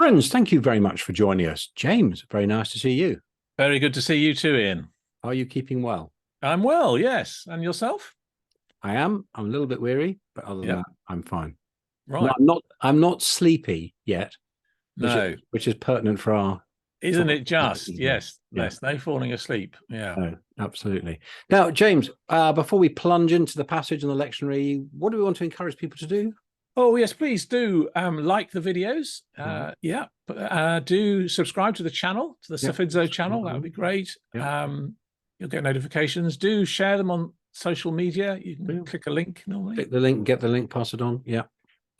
Friends, thank you very much for joining us. James, very nice to see you. Very good to see you too, Ian. Are you keeping well? I'm well, yes. And yourself? I am. I'm a little bit weary, but other than Yep. that, I'm fine. No, Right. I'm not sleepy yet, No. which is pertinent for our Isn't topic it just? evening. Yes. Yeah. Yes. No falling asleep. Yeah. No, absolutely. Now, James, before we plunge into the passage and the lectionary, what do we want to encourage people to do? Oh, yes, please do like the videos. Yeah. Do subscribe to the channel, to the Sophidzo channel. That would be great. You'll get notifications. Do share them on social media. You can click a link normally. Click the link, get the link, pass it on. Yeah.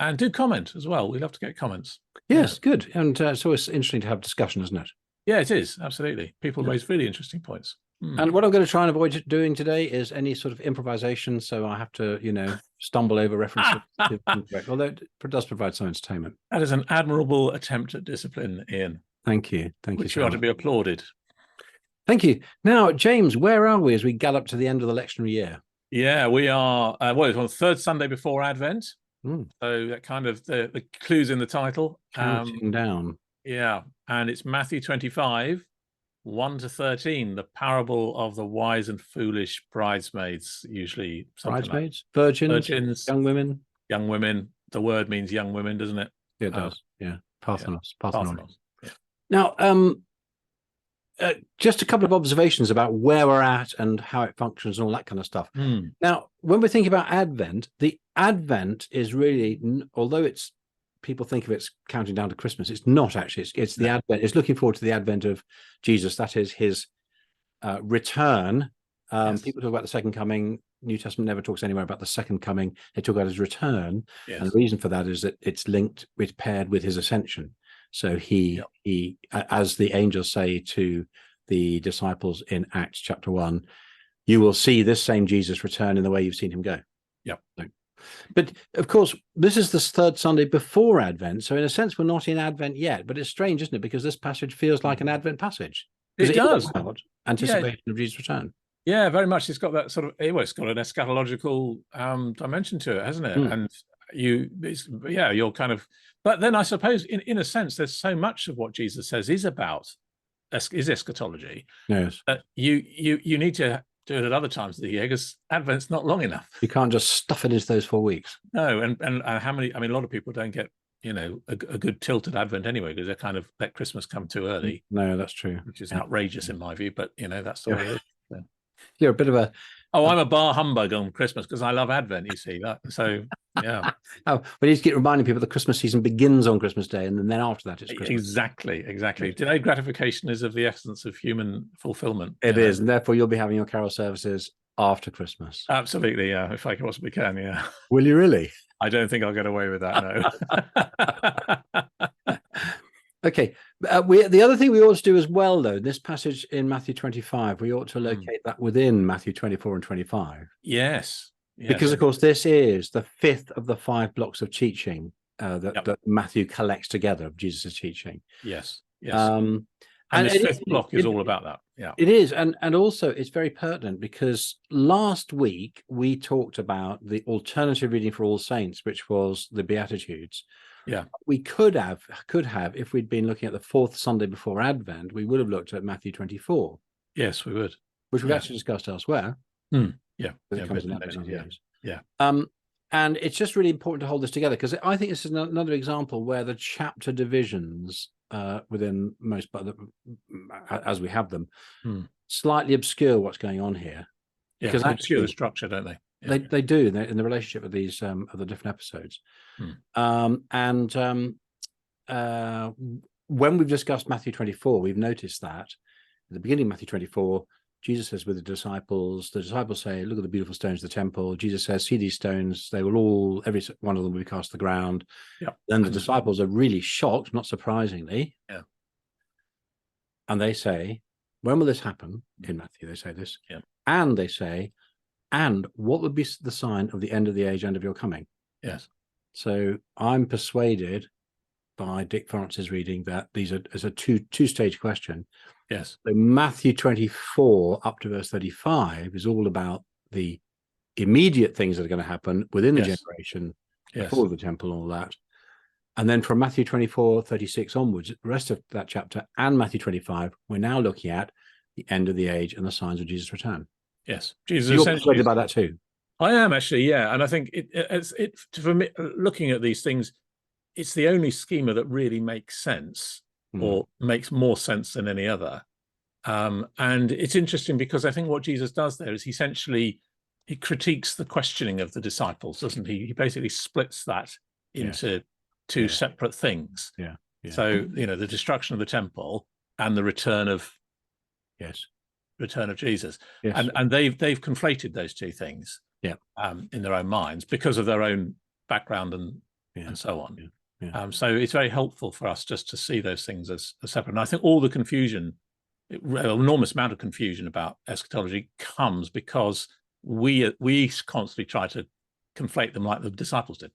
And do comment as well. We love to get comments. Yes, good. And it's always interesting to have discussion, isn't it? Yeah, it is. Absolutely. People raise really interesting points. And what I'm going to try and avoid doing today is any sort of improvisation. So I have to, stumble over references to incorrect, although it does provide some entertainment. That is an admirable attempt at discipline, Ian. Thank you. Thank you. Which you ought to be applauded. Thank you. Now, James, where are we as we gallop to the end of the lectionary year? Yeah, we are, it's on the third Sunday before Advent. So that kind of the clues in the title. Counting down. Yeah, and it's Matthew 25, 1 to 13, the parable of the wise and foolish bridesmaids, usually. Bridesmaids, virgins, young women. Young women. The word means young women, doesn't it? Yeah, it does. Yeah, Parthenos. Yeah. Now, just a couple of observations about where we're at and how it functions and all that kind of stuff. Now, when we think about Advent, the Advent is really, although people think of it as counting down to Christmas, it's not actually. It's the Advent. It's looking forward to the Advent of Jesus. That is his return. People talk about the second coming. New Testament never talks anywhere about the second coming. They talk about his return. And the reason for that is that it's paired with his ascension. So he, as the angels say to the disciples in Acts chapter 1, you will see this same Jesus return in the way you've seen him go. But of course, this is the third Sunday before Advent. So in a sense, we're not in Advent yet, but it's strange, isn't it? Because this passage feels like an Advent passage. It does. About anticipation of Jesus' return. Yeah, very much. It's got that sort of, it's got an eschatological dimension to it, hasn't it? And you're kind of, but then I suppose in a sense, there's so much of what Jesus says is eschatology. Yes. You need to do it at other times of the year because Advent's not long enough. You can't just stuff it into those 4 weeks. No, and how many? I mean, a lot of people don't get a good tilt at Advent anyway because they kind of let Christmas come too early. No, that's true. Which is outrageous in my view, but that's the way it is. So. You're a bit of a. Oh, I'm a bar humbug on Christmas because I love Advent. You see that, so yeah. But you need to keep reminding people the Christmas season begins on Christmas Day, and then after that it's Christmas. Exactly. Delayed gratification is of the essence of human fulfillment. It is, and therefore you'll be having your carol services after Christmas. Absolutely, yeah. If I possibly can, yeah. Will you really? I don't think I'll get away with that. No. Okay. The other thing we ought to do as well, though, this passage in Matthew 25, we ought to locate that within Matthew 24 and 25. Yes. Because, of course, this is the fifth of the 5 blocks of teaching that Matthew collects together of Jesus' teaching. Yes. And this fifth block is all about that. Yeah. It is. And also it's very pertinent because last week we talked about the alternative reading for All Saints, which was the Beatitudes. Yeah, we could have, if we'd been looking at the 4th Sunday before Advent, we would have looked at Matthew 24. Yes, we would. Which we've actually discussed elsewhere. Yeah. And it's just really important to hold this together because I think this is another example where the chapter divisions within most, as we have them, slightly obscure what's going on here. Yeah, because they obscure the structure, don't they? Yeah. They do in the relationship of these of the different episodes. When we've discussed Matthew 24, we've noticed that at the beginning of Matthew 24, Jesus says with the disciples say, look at the beautiful stones of the temple. Jesus says, see these stones, they will all, every one of them will be cast to the ground. Then the disciples are really shocked, not surprisingly. And they say, when will this happen? In Matthew, they say this. And they say, and what would be the sign of the end of the age and of your coming? Yes. So I'm persuaded by Dick France's reading that these are as a two-stage question. Yes. So Matthew 24 up to verse 35 is all about the immediate things that are going to happen within the generation, before the temple, all that. And then from Matthew 24:36 onwards, the rest of that chapter and Matthew 25, we're now looking at the end of the age and the signs of Jesus' return. Yes, Jesus. You're excited about that too. I am actually, yeah, and I think it's for me, looking at these things, it's the only schema that really makes sense or makes more sense than any other. And it's interesting because I think what Jesus does there is he critiques the questioning of the disciples, doesn't he? He basically splits that into two separate things. Yeah. So, the destruction of the temple and the return of Jesus. Yes. And they've conflated those two things in their own minds because of their own background and so on. So it's very helpful for us just to see those things as separate. And I think all the confusion, enormous amount of confusion about eschatology comes because we constantly try to conflate them like the disciples did.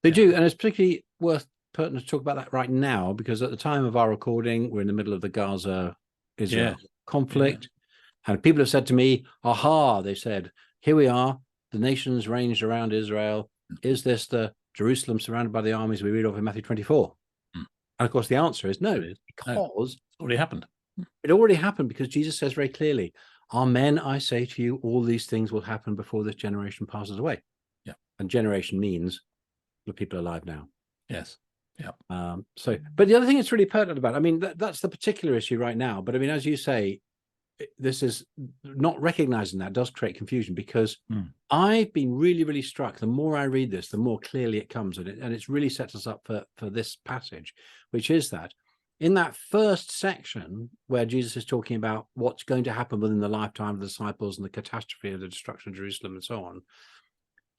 They do, and it's particularly pertinent to talk about that right now because at the time of our recording, we're in the middle of the Gaza-Israel conflict, and people have said to me, "Aha!" They said, "Here we are, the nations ranged around Israel. Is this the Jerusalem surrounded by the armies we read of in Matthew 24?" And of course, the answer is no, because it's already happened. It already happened because Jesus says very clearly, "Amen, I say to you, all these things will happen before this generation passes away." Yeah, and generation means the people alive now. Yes. Yeah. But the other thing that's really pertinent about, I mean, that's the particular issue right now. But I mean, as you say, this is not recognizing that does create confusion because I've been really, really struck. The more I read this, the more clearly it comes, and it's really sets us up for this passage, which is that in that first section where Jesus is talking about what's going to happen within the lifetime of the disciples and the catastrophe of the destruction of Jerusalem and so on,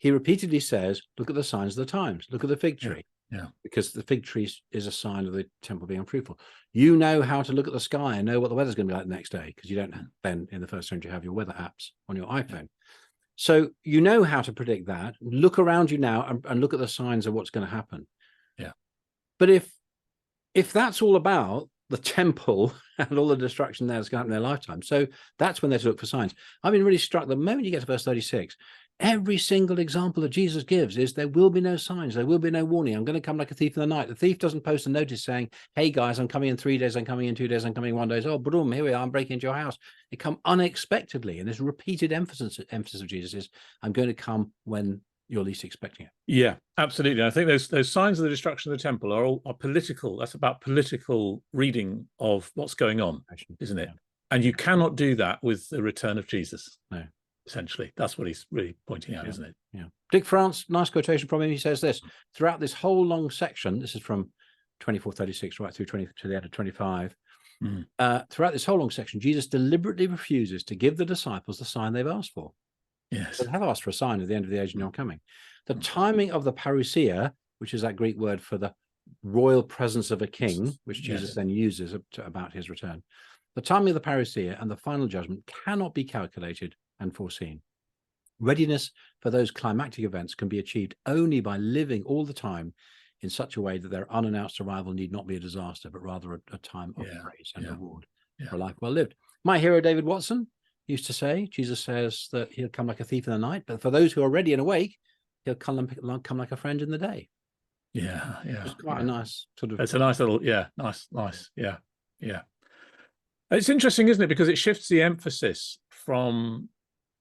he repeatedly says, look at the signs of the times, look at the fig tree. Yeah. Because the fig tree is a sign of the temple being unfruitful. You know how to look at the sky and know what the weather's going to be like the next day because you don't then in the first century have your weather apps on your iPhone. So you know how to predict that. Look around you now and look at the signs of what's going to happen. Yeah. But if that's all about the temple and all the destruction that's going to happen in their lifetime, so that's when they look for signs. I've been really struck the moment you get to verse 36. Every single example that Jesus gives is there will be no signs, there will be no warning. I'm going to come like a thief in the night. The thief doesn't post a notice saying, "Hey guys, I'm coming in 3 days, I'm coming in 2 days, I'm coming in 1 day." Oh, boom, here we are, I'm breaking into your house. It come unexpectedly, and this repeated emphasis of Jesus is, "I'm going to come when you're least expecting it." Yeah, absolutely. I think those signs of the destruction of the temple are political. That's about political reading of what's going on, isn't it? And you cannot do that with the return of Jesus. No. Essentially, that's what he's really pointing out, isn't it? Yeah. Dick France, nice quotation from him. He says this: throughout this whole long section, this is from 24:36 right through to the end of 25. Throughout this whole long section, Jesus deliberately refuses to give the disciples the sign they've asked for. Yes, they have asked for a sign of the end of the age and your coming. The timing of the parousia, which is that Greek word for the royal presence of a king, which Jesus then uses about his return. The timing of the parousia and the final judgment cannot be calculated and foreseen. Readiness for those climactic events can be achieved only by living all the time in such a way that their unannounced arrival need not be a disaster, but rather a time of praise and reward for a life well lived. My hero, David Watson, used to say, Jesus says that he'll come like a thief in the night, but for those who are ready and awake, he'll come like a friend in the day. Yeah. It's quite a nice sort of... It's a nice little, nice. Yeah. It's interesting, isn't it? Because it shifts the emphasis from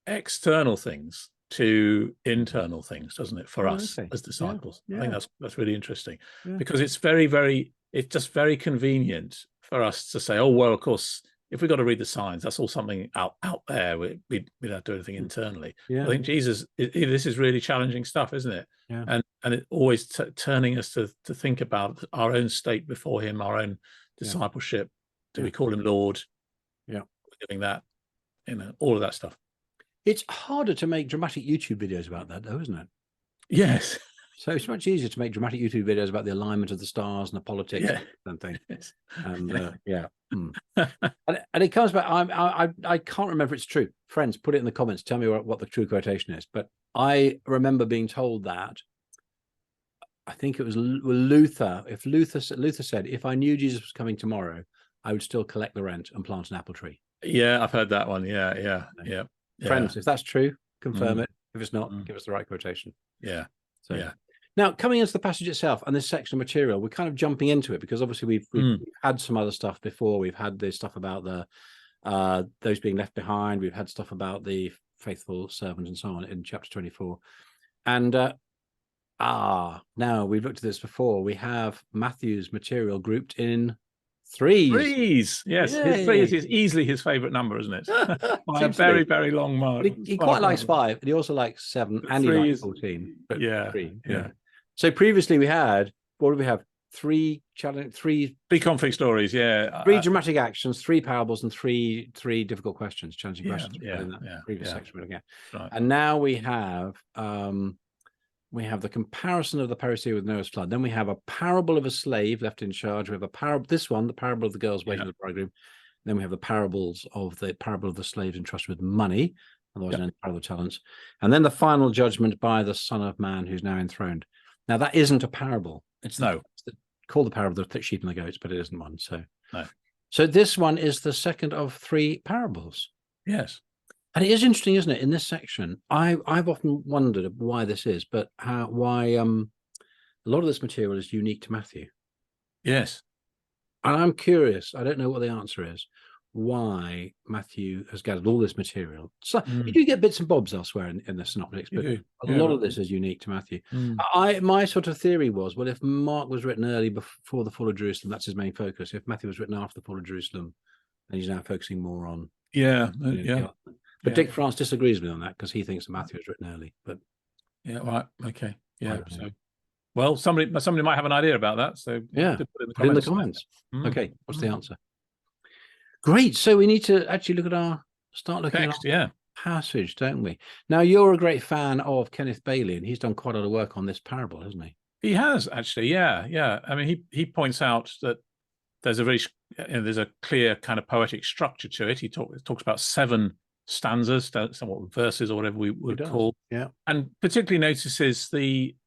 external things to internal things, doesn't it, for us as disciples? I think that's really interesting because it's it's just very convenient for us to say, oh, well, of course, if we've got to read the signs, that's all something out there. We don't do anything internally. I think Jesus, this is really challenging stuff, isn't it? And it always turning us to think about our own state before him, our own discipleship. Do we call him Lord? Yeah. We're doing that, all of that stuff. It's harder to make dramatic YouTube videos about that, though, isn't it? Yes. So it's much easier to make dramatic YouTube videos about the alignment of the stars and the politics and things. Yes. And and it comes back. I can't remember if it's true. Friends, put it in the comments. Tell me what the true quotation is. But I remember being told that. I think it was Luther. If Luther said, "If I knew Jesus was coming tomorrow, I would still collect the rent and plant an apple tree." Yeah, I've heard that one. Yeah. Friends, if that's true, confirm it. If it's not, give us the right quotation. Yeah. Now, coming into the passage itself and this section of material, we're kind of jumping into it because obviously we've had some other stuff before. We've had this stuff about those being left behind. We've had stuff about the faithful servant and so on in chapter 24. And now we've looked at this before. We have Matthew's material grouped in threes. Threes, yes. His threes is easily his favorite number, isn't it? By a very, very long mark. He quite likes 5, and he also likes 7, and he likes 14. But yeah, 3, yeah. So previously we had, what did we have? 3 conflict stories, 3 dramatic actions, 3 parables, and three difficult questions, challenging questions. In that previous section we're looking at. Right. And now we have the comparison of the parousia with Noah's flood. Then we have a parable of a slave left in charge. We have a parable, the parable of the girls waiting for the bridegroom. Then we have the parable of the slaves entrusted with money, otherwise known as the parable of talents. And then the final judgment by the Son of Man who's now enthroned. Now that isn't a parable. It's called the parable of the sheep and the goats, but it isn't one. So So this one is the second of 3 parables. Yes. And it is interesting, isn't it? In this section, I've often wondered why this is, but why a lot of this material is unique to Matthew. Yes. And I'm curious, I don't know what the answer is, why Matthew has gathered all this material. So you do get bits and bobs elsewhere in the synoptics, but a lot of this is unique to Matthew. My sort of theory was, well, if Mark was written early before the fall of Jerusalem, that's his main focus. If Matthew was written after the fall of Jerusalem, then he's now focusing more on But Dick France disagrees with me on that because he thinks that Matthew was written early. But right, okay, So, well, somebody might have an idea about that. So put in the comments. Okay, what's the answer? Great. So we need to actually start looking at our passage, don't we? Now, you're a great fan of Kenneth Bailey, and he's done quite a lot of work on this parable, hasn't he? He has actually, yeah. I mean, he points out that there's there's a clear kind of poetic structure to it. He talks about 7 stanzas, somewhat verses or whatever we would call, and particularly notices the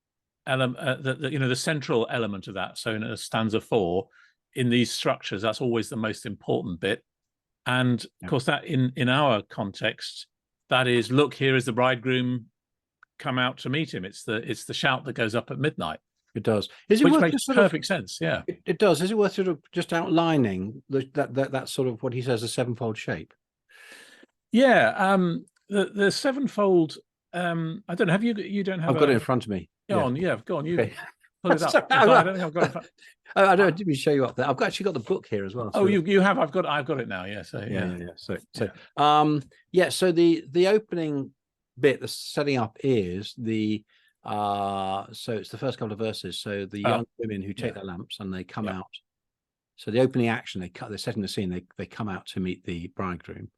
element, the central element of that. So in a stanza 4, in these structures, that's always the most important bit. And of course, that in our context, that is, look, here is the bridegroom, come out to meet him. It's the shout that goes up at midnight. It does. Which makes perfect sense. Yeah, it does. Is it worth sort of just outlining that sort of what he says, a 7-fold shape? Yeah, the 7-fold. I don't know. Have you don't have? I've got it in front of me. Go on. You pull it up. I don't think I've got it in front. I didn't show you up there. I've actually got the book here as well. So. Oh, you have. I've got it now. Yeah. So So the opening bit, the setting up is the so it's the first couple of verses. So the young women who take their lamps and they come out. So the opening action, they're setting the scene. They come out to meet the bridegroom.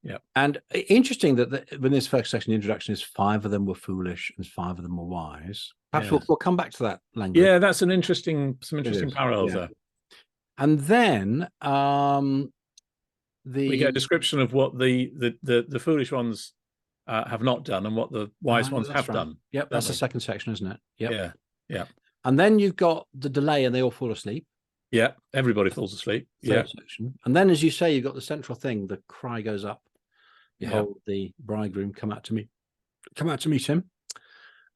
Yeah. And interesting that when this first section, the introduction is 5 of them were foolish and 5 of them were wise. Perhaps we'll come back to that language. Yeah, that's some interesting parallels there. And then we get a description of what the foolish ones have not done and what the wise ones have done. Yep, that's the second section, isn't it? Yep. Yeah. And then you've got the delay and they all fall asleep. Yeah, everybody falls asleep. Section. And then, as you say, you've got the central thing. The cry goes up. Behold, the bridegroom come out to meet him.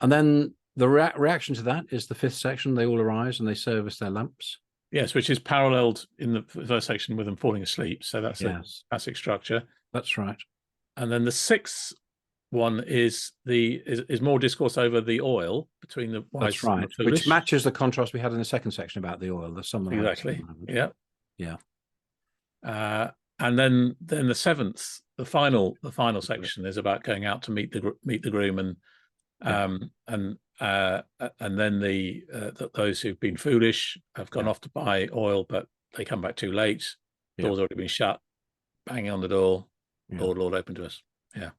And then the reaction to that is the 5th section. They all arise and they service their lamps. Yes, which is paralleled in the first section with them falling asleep. So that's a classic structure. That's right. And then the 6th one is more discourse over the oil between the wise and the foolish, which matches the contrast we had in the second section about the oil. There's some exactly. Yeah. And then the 7th, the final section is about going out to meet the groom and then those who've been foolish have gone off to buy oil, but they come back too late. Door's already been shut. Banging on the door. Lord, open to us. Yeah.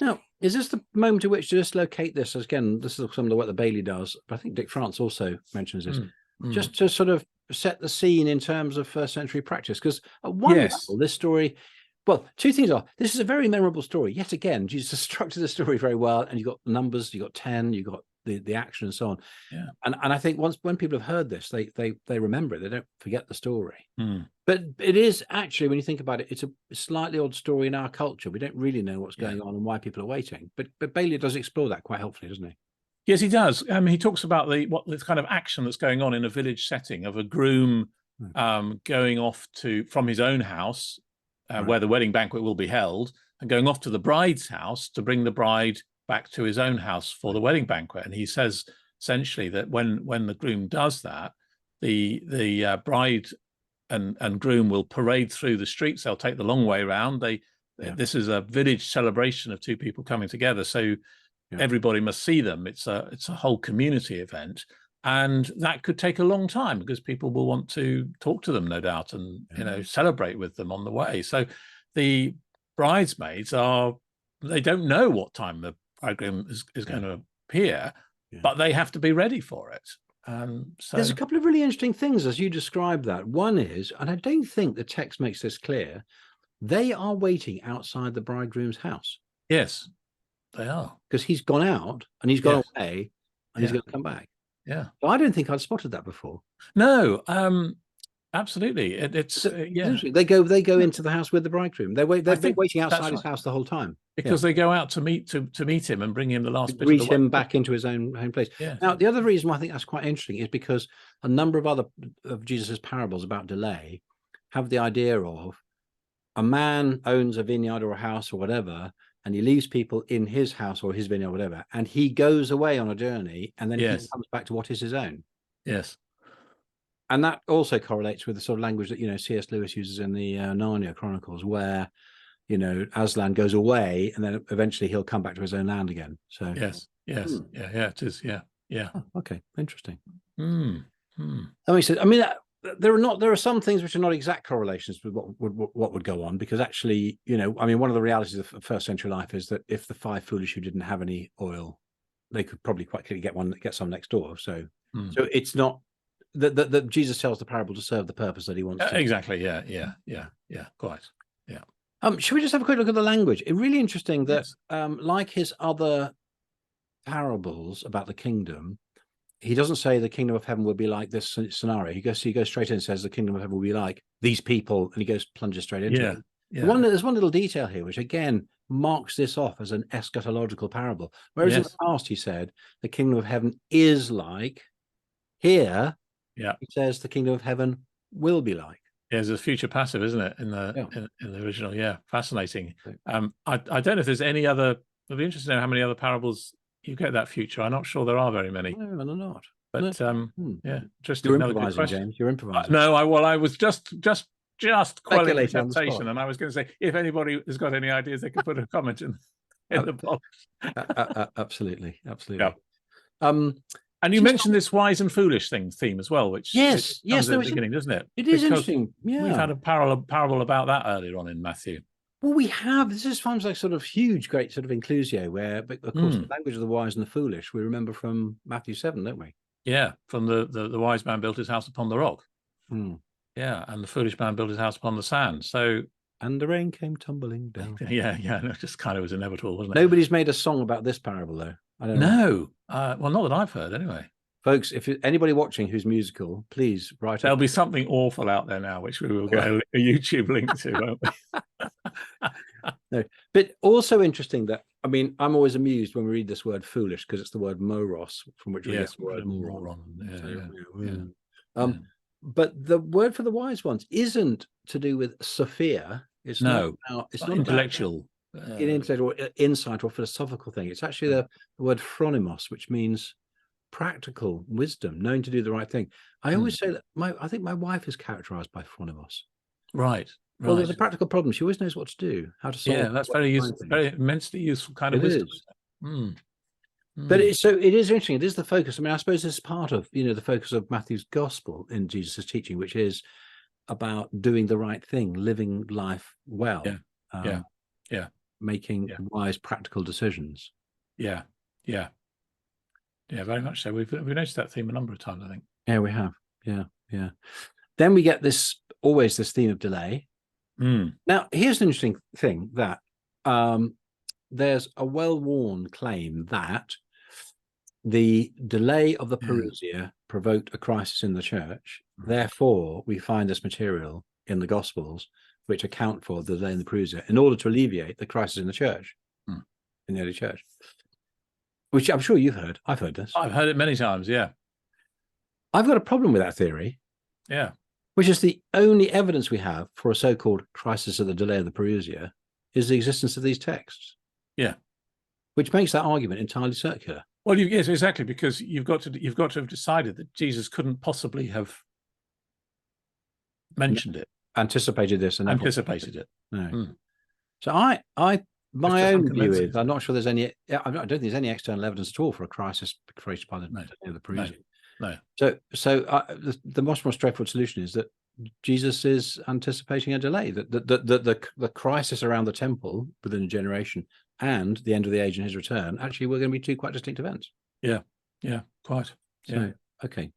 Now, is this the moment at which to just locate this? Again, this is some of the work that Bailey does, but I think Dick France also mentions this, just to sort of set the scene in terms of first century practice. Because at one level, this story, well, 2 things are, this is a very memorable story. Yet again, Jesus structured the story very well, and you've got numbers, you've got 10, you've got the action and so on. Yeah. And I think when people have heard this, they remember it. They don't forget the story. But it is actually, when you think about it, it's a slightly odd story in our culture. We don't really know what's going on and why people are waiting. But Bailey does explore that quite helpfully, doesn't he? Yes, he does. He talks about the kind of action that's going on in a village setting of a groom going off from his own house, where the wedding banquet will be held, and going off to the bride's house to bring the bride back to his own house for the wedding banquet. And he says essentially that when the groom does that, the bride and groom will parade through the streets. They'll take the long way around. This is a village celebration of two people coming together. So everybody must see them. It's a whole community event, and that could take a long time because people will want to talk to them, no doubt, and celebrate with them on the way. So the bridesmaids they don't know what time the bridegroom is going to appear, but they have to be ready for it. So there's a couple of really interesting things as you describe that. One is, and I don't think the text makes this clear, they are waiting outside the bridegroom's house. Yes, they are. Because he's gone out and he's gone away and he's going to come back. Yeah. But I don't think I'd spotted that before. No, absolutely. It's They go into the house with the brigroom. They're waiting outside his house the whole time. Because they go out to meet him and bring him the last bit. Greet him back into his own place. Yeah. Now, the other reason why I think that's quite interesting is because a number of Jesus's parables about delay have the idea of a man owns a vineyard or a house or whatever, and he leaves people in his house or his vineyard or whatever, and he goes away on a journey, and then he comes back to what is his own. Yes. And that also correlates with the sort of language that, C.S. Lewis uses in the Narnia Chronicles, where, Aslan goes away and then eventually he'll come back to his own land again. So yes. It is. Yeah. Oh, okay, interesting. That makes sense. I mean, there are some things which are not exact correlations with what would go on, because actually, one of the realities of first century life is that if the five foolish who didn't have any oil, they could probably quite clearly get some next door. So it's not that Jesus tells the parable to serve the purpose that he wants to. Exactly. Yeah. Quite. Yeah. Should we just have a quick look at the language? It's really interesting that, like his other parables about the kingdom, he doesn't say the kingdom of heaven will be like this scenario. He goes straight in and says the kingdom of heaven will be like these people, and he plunges straight into it. Yeah. There's one little detail here which again marks this off as an eschatological parable. Whereas in the past he said the kingdom of heaven is like, here he says the kingdom of heaven will be like. Yeah, there's a future passive, isn't it, in the original? Yeah, fascinating. I don't know if there's any other. It'll be interesting to know how many other parables you get that future. I'm not sure there are very many. No, they're not. But interesting. You're improvising, James. You're improvising. No, I was just quelling the temptation, and I was going to say, if anybody has got any ideas, they can put a comment in the box. Absolutely. Yeah. And you mentioned this wise and foolish theme as well, which yes, at the beginning, doesn't it? It is interesting. Yeah, we've had a parable about that earlier on in Matthew. Well, we have. This is sounds like sort of huge, great sort of inclusio, where, of course, the language of the wise and the foolish we remember from Matthew 7, don't we? Yeah, from the wise man built his house upon the rock. Yeah, and the foolish man built his house upon the sand. So. And the rain came tumbling down. Yeah, it just kind of was inevitable, wasn't it? Nobody's made a song about this parable, though. I don't know. No. Well, not that I've heard, anyway. Folks, if anybody watching who's musical, please write. There'll be something awful out there now, which we will get a YouTube link to, won't we? No, but also interesting that, I'm always amused when we read this word foolish, because it's the word moros, from which we get the word moron. But the word for the wise ones isn't to do with Sophia. It's not intellectual. Intellectual insight or philosophical thing. It's actually the word phronimos, which means practical wisdom, knowing to do the right thing. I always say that I think my wife is characterized by phronimos. Right. Well, there's a practical problem. She always knows what to do, how to solve. Yeah, that's very useful, very immensely useful kind of wisdom. But it is interesting. It is the focus. I suppose this is part of the focus of Matthew's gospel in Jesus' teaching, which is about doing the right thing, living life well. Making wise, practical decisions. Yeah, very much so. We've noticed that theme a number of times, I think. Yeah, we have. Yeah. Then we get this theme of delay. Now, here's an interesting thing that there's a well-worn claim that the delay of the parousia provoked a crisis in the church. Therefore, we find this material in the Gospels which account for the delay in the parousia in order to alleviate the crisis in the church, in the early church. which I'm sure you've heard. I've heard this. I've heard it many times. Yeah. I've got a problem with that theory. Yeah. Which is the only evidence we have for a so-called crisis of the delay of the Parousia is the existence of these texts. Yeah. Which makes that argument entirely circular. Well, yes, exactly, because you've got to have decided that Jesus couldn't possibly have mentioned it, anticipated this, and anticipated it. No. So my own view is I'm not sure there's any. I don't think there's any external evidence at all for a crisis created by the Parousia. No. So the much more straightforward solution is that Jesus is anticipating a delay. That the crisis around the temple within a generation and the end of the age and his return actually were going to be two quite distinct events. Yeah. Yeah. Quite. Yeah. So, okay.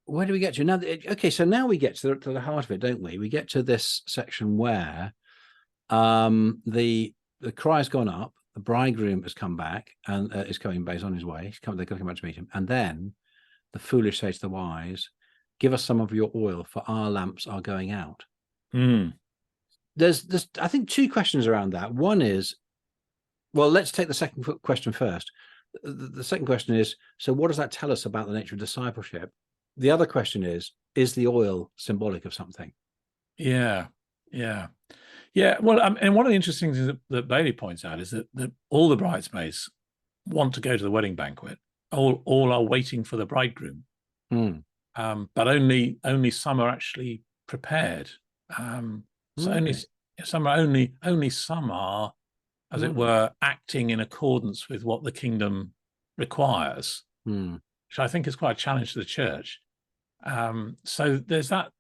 Where do we get to now? Okay, so now we get to the heart of it, don't we? We get to this section where the cry's gone up, the bridegroom has come back and is coming based on his way. They're going to come back to meet him, and then the foolish say to the wise, "Give us some of your oil, for our lamps are going out." There's I think two questions around that. One is, well, let's take the second question first. The second question is, so what does that tell us about the nature of discipleship? The other question is the oil symbolic of something? Yeah. Well, and one of the interesting things that Bailey points out is that all the bridesmaids want to go to the wedding banquet. All are waiting for the bridegroom, but only some are actually prepared. So only some are, as it were, acting in accordance with what the kingdom requires, which I think is quite a challenge to the church. So there's that.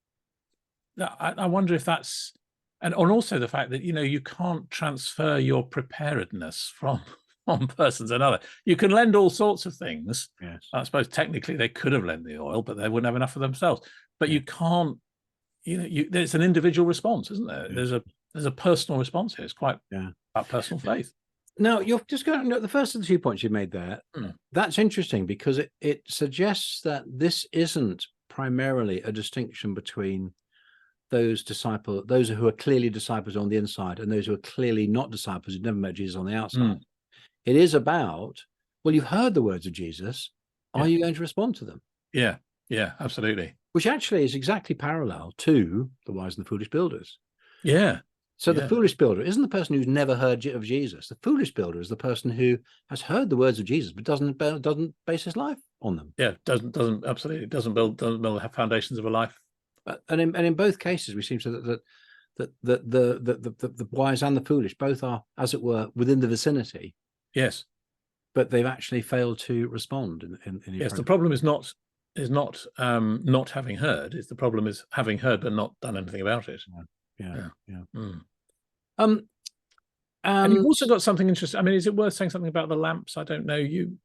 I wonder if that's, and also the fact that you can't transfer your preparedness from one person to another. You can lend all sorts of things. Yes. I suppose technically they could have lent the oil, but they wouldn't have enough for themselves. But you can't. There's an individual response, isn't there? Yeah. There's a personal response here. It's quite about personal faith. Now, you're just going to the first of the 2 points you made there. That's interesting because it suggests that this isn't primarily a distinction between those who are clearly disciples on the inside and those who are clearly not disciples who've never met Jesus on the outside. It is about, well, you've heard the words of Jesus. Are you going to respond to them? Yeah, absolutely. Which actually is exactly parallel to the wise and the foolish builders. Yeah. So the foolish builder isn't the person who's never heard of Jesus. The foolish builder is the person who has heard the words of Jesus but doesn't base his life on them. Yeah, doesn't build foundations of a life. And in both cases, we seem to that the wise and the foolish both are, as it were, within the vicinity. Yes, but they've actually failed to respond. Yes, the problem is not having heard. The problem is having heard but not done anything about it. Yeah. And you've also got something interesting. I mean, is it worth saying something about the lamps? I don't know. You.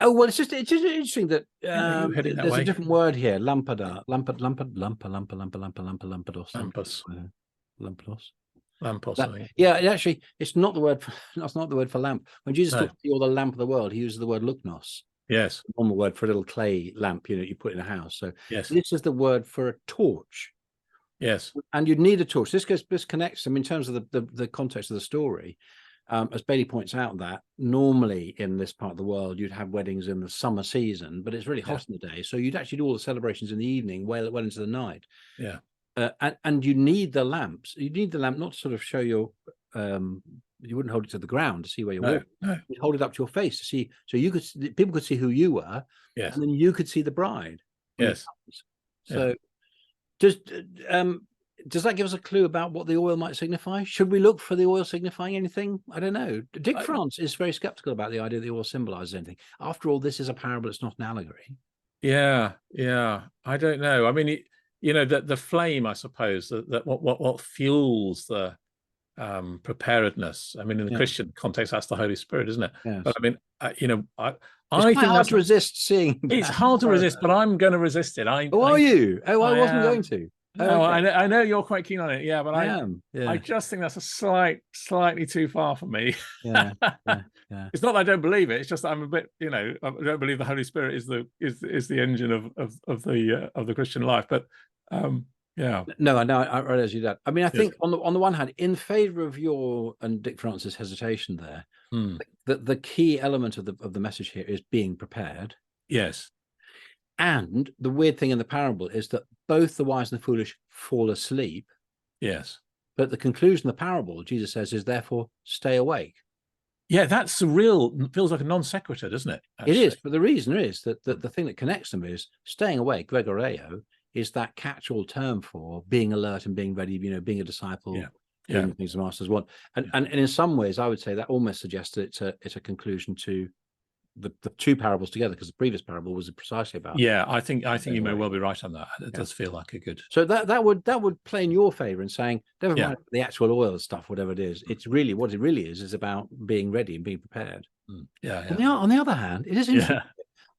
Oh well, it's just interesting that there's a different word here. Lampada, lampos. Actually, it's not the word. That's not the word for lamp. When Jesus talks to you, the lamp of the world, he uses the word luknos. Yes, the normal word for a little clay lamp, you put in a house. So yes, this is the word for a torch. Yes, and you'd need a torch. This connects them in terms of the context of the story. As Bailey points out, that normally in this part of the world you'd have weddings in the summer season, but it's really hot in the day, so you'd actually do all the celebrations in the evening, well into the night. Yeah, and you need the lamps. You need the lamp not to sort of show your. You wouldn't hold it to the ground to see where you're walking. No. You'd hold it up to your face to see, so people could see who you were. Yes, and then you could see the bride. Yes. So. Does that give us a clue about what the oil might signify? Should we look for the oil signifying anything? I don't know. Dick France is very skeptical about the idea that the oil symbolizes anything. After all, this is a parable. It's not an allegory. Yeah. I don't know. I mean, the flame, I suppose, that what fuels the preparedness. I mean, in the Christian context, that's the Holy Spirit, isn't it? Yes. But I mean, I think hard to resist seeing. It's hard to resist, but I'm going to resist it. Are you? I wasn't going to. No, okay. I know you're quite keen on it. Yeah, but I am. Yeah. I just think that's a slightly too far for me. Yeah. It's not that I don't believe it. It's just that I'm a bit, I don't believe the Holy Spirit is the engine of the Christian life. But Yeah. No, I know. I realize you that. I mean, I think on the one hand, in favor of your and Dick Francis' hesitation there, the key element of the message here is being prepared. Yes. And the weird thing in the parable is that both the wise and the foolish fall asleep. Yes. But the conclusion of the parable, Jesus says, is therefore stay awake. Yeah, that's feels like a non sequitur, doesn't it? Actually? It is, but the reason is that the thing that connects them is staying awake. Gregoreo is that catch-all term for being alert and being ready, being a disciple, doing the things the masters want. And in some ways, I would say that almost suggests that it's a conclusion to the two parables together, because the previous parable was precisely about. Yeah, I think you may well be right on that. It does feel like a good. So that would play in your favor in saying, never mind the actual oil stuff, whatever it is. It's really what it really is about being ready and being prepared. On the other hand, it is interesting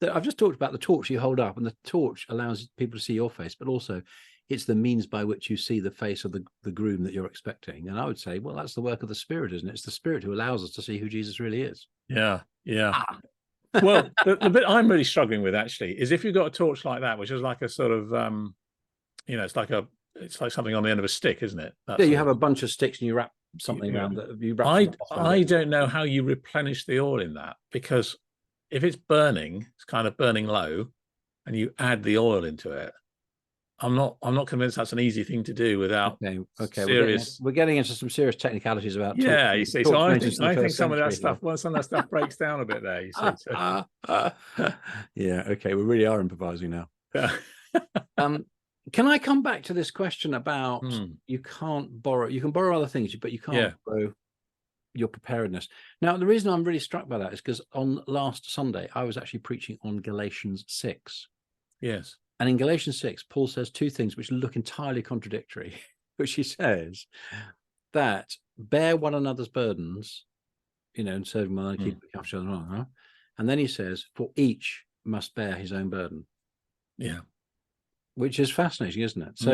that I've just talked about the torch you hold up, and the torch allows people to see your face, but also it's the means by which you see the face of the groom that you're expecting. And I would say, well, that's the work of the Spirit, isn't it? It's the Spirit who allows us to see who Jesus really is. Yeah. Well, the bit I'm really struggling with actually is if you've got a torch like that, which is like a sort of, it's like something on the end of a stick, isn't it? You have a bunch of sticks and you wrap something around that. I don't know how you replenish the oil in that, because if it's burning, it's kind of burning low, and you add the oil into it, I'm not convinced that's an easy thing to do without serious. We're getting into some serious technicalities about. You see. So I think some of that stuff. Well, some of that stuff breaks down a bit there. You see. So. Okay. We really are improvising now. Can I come back to this question about you can borrow other things, but you can't borrow your preparedness. Now, the reason I'm really struck by that is because on last Sunday I was actually preaching on Galatians 6. Yes. And in Galatians 6, Paul says two things which look entirely contradictory, which he says that bear one another's burdens, and serving one another, keep each other on. And then he says, for each must bear his own burden. Yeah. Which is fascinating, isn't it? So,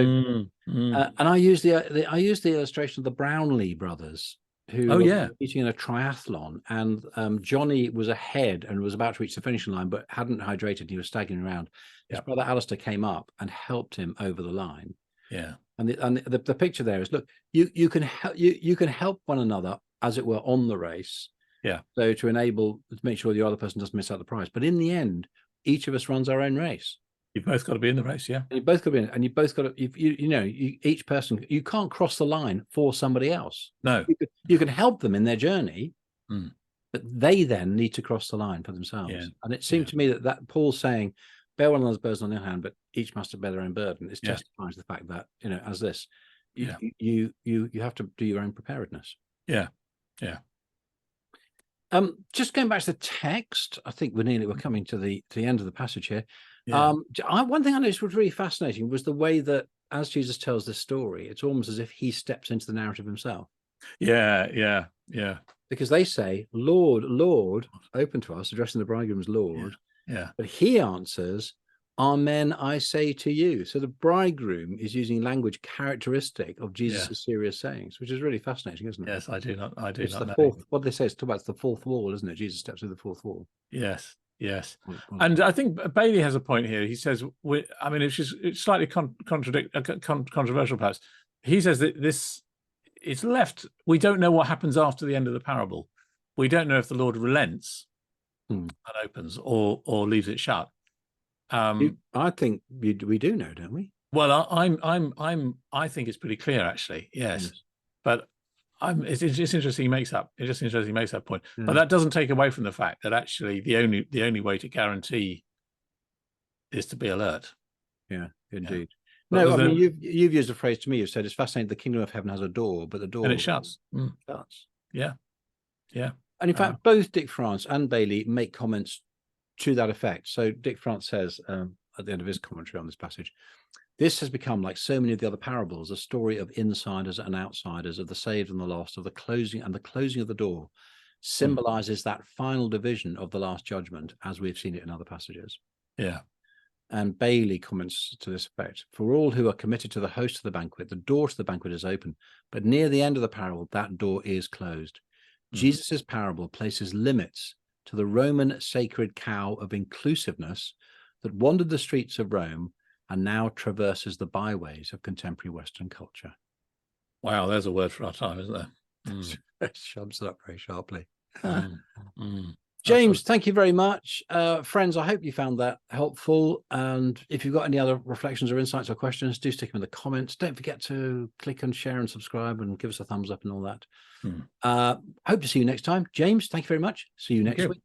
and I use the illustration of the Brownlee brothers, who were competing in a triathlon, and Johnny was ahead and was about to reach the finishing line, but hadn't hydrated. And he was staggering around. His brother Alistair came up and helped him over the line. Yeah, and the picture there is, look, you can help one another, as it were, on the race. Yeah. So to make sure the other person doesn't miss out the prize. But in the end, each of us runs our own race. You've both got to be in the race, yeah. And you both got to be in it, and you both got to, each person, you can't cross the line for somebody else. No. You can help them in their journey, but they then need to cross the line for themselves. Yeah. And it seemed to me that Paul's saying, bear one another's burden on their hand, but each must bear their own burden. It's justifies the fact that, as this, you have to do your own preparedness. Yeah. Just going back to the text, I think we're coming to the end of the passage here. Yeah. One thing I noticed was really fascinating was the way that as Jesus tells this story, it's almost as if he steps into the narrative himself. Yeah. Because they say, Lord, Lord, open to us, addressing the bridegroom as Lord. Yeah. But he answers, Amen, I say to you. So the bridegroom is using language characteristic of Jesus' serious sayings, which is really fascinating, isn't it? Yes, I do not know. What they say is about the fourth wall, isn't it? Jesus steps through the fourth wall. Yes. And I think Bailey has a point here. He says, it's slightly controversial perhaps. He says that it's left, we don't know what happens after the end of the parable. We don't know if the Lord relents and opens or leaves it shut. I think we do know, don't we? Well, I think it's pretty clear, actually. Yes. But it's interesting he makes that point. But that doesn't take away from the fact that actually the only way to guarantee is to be alert. Yeah, indeed. No, I mean you've used a phrase to me. You've said it's fascinating. The kingdom of heaven has a door, but the door and it shuts. Shuts. Yeah. And in fact, both Dick France and Bailey make comments to that effect. So Dick France says at the end of his commentary on this passage, this has become, like so many of the other parables, a story of insiders and outsiders, of the saved and the lost, of the closing of the door symbolizes that final division of the last judgment, as we've seen it in other passages. Yeah. And Bailey comments to this effect, for all who are committed to the host of the banquet, the door to the banquet is open, but near the end of the parable, that door is closed. Jesus's parable places limits to the Roman sacred cow of inclusiveness that wandered the streets of Rome and now traverses the byways of contemporary Western culture. Wow, there's a word for our time, isn't there? Sums it up very sharply. Absolutely. James, thank you very much. Friends, I hope you found that helpful. And if you've got any other reflections or insights or questions, do stick them in the comments. Don't forget to click and share and subscribe and give us a thumbs up and all that. Hope to see you next time. James, thank you very much. See you next week.